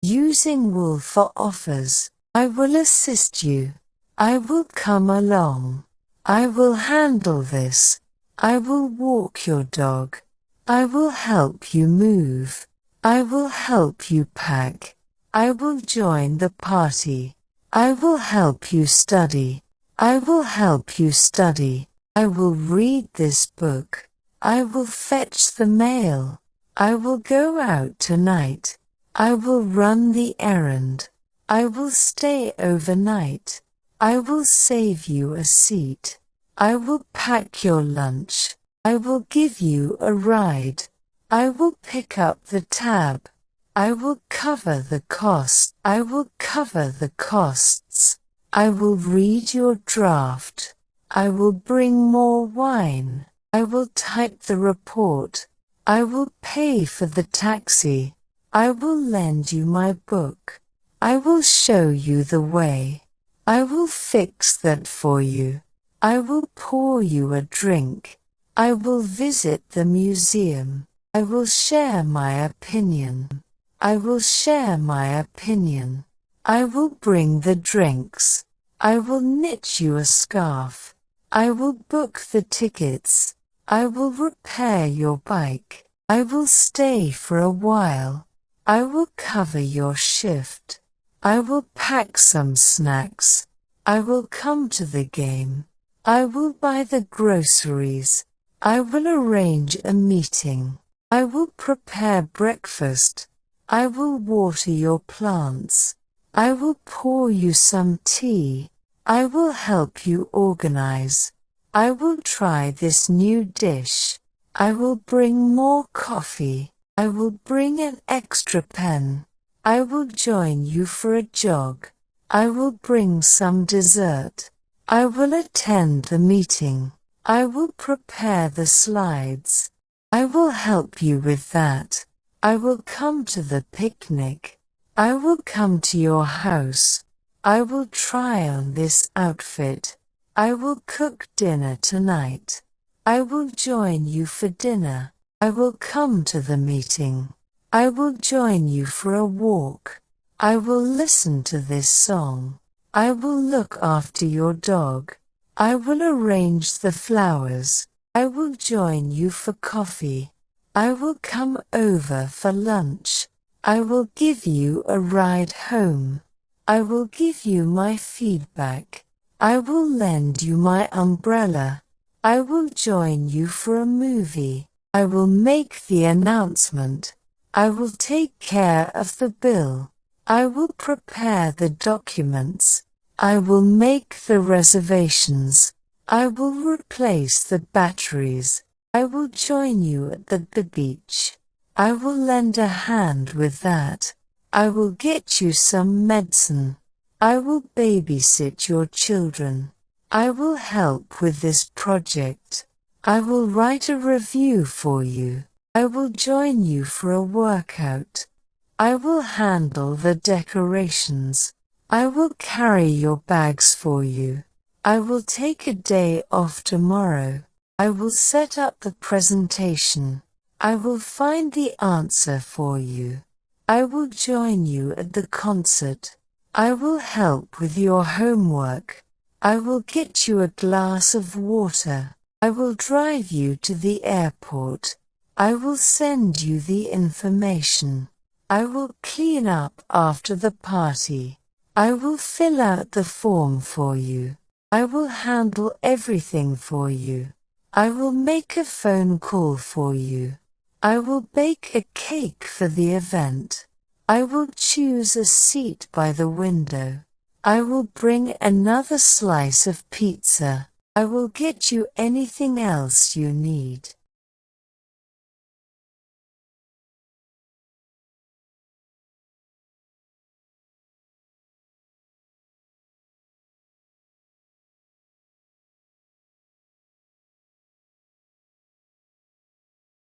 Using will for offers. I will assist you. I will come along. I will handle this. I will walk your dog. I will help you move. I will help you pack. I will join the party. I will help you study. I will help you study. I will read this book. I will fetch the mail. I will go out tonight. I will run the errand. I will stay overnight. I will save you a seat. I will pack your lunch. I will give you a ride. I will pick up the tab. I will cover the cost. I will cover the costs. I will read your draft. I will bring more wine. I will type the report. I will pay for the taxi. I will lend you my book. I will show you the way. I will fix that for you. I will pour you a drink. I will visit the museum. I will share my opinion. I will share my opinion. I will bring the drinks. I will knit you a scarf. I will book the tickets. I will repair your bike. I will stay for a while. I will cover your shift. I will pack some snacks. I will come to the game. I will buy the groceries. I will arrange a meeting. I will prepare breakfast. I will water your plants. I will pour you some tea. I will help you organize. I will try this new dish. I will bring more coffee. I will bring an extra pen. I will join you for a jog. I will bring some dessert. I will attend the meeting. I will prepare the slides. I will help you with that. I will come to the picnic. I will come to your house. I will try on this outfit. I will cook dinner tonight. I will join you for dinner. I will come to the meeting. I will join you for a walk. I will listen to this song. I will look after your dog. I will arrange the flowers. I will join you for coffee. I will come over for lunch. I will give you a ride home. I will give you my feedback. I will lend you my umbrella. I will join you for a movie. I will make the announcement. I will take care of the bill. I will prepare the documents. I will make the reservations. I will replace the batteries. I will join you at the beach. I will lend a hand with that. I will get you some medicine. I will babysit your children. I will help with this project. I will write a review for you. I will join you for a workout. I will handle the decorations. I will carry your bags for you. I will take a day off tomorrow. I will set up the presentation. I will find the answer for you. I will join you at the concert. I will help with your homework. I will get you a glass of water. I will drive you to the airport. I will send you the information. I will clean up after the party. I will fill out the form for you. I will handle everything for you. I will make a phone call for you. I will bake a cake for the event. I will choose a seat by the window. I will bring another slice of pizza. I will get you anything else you need.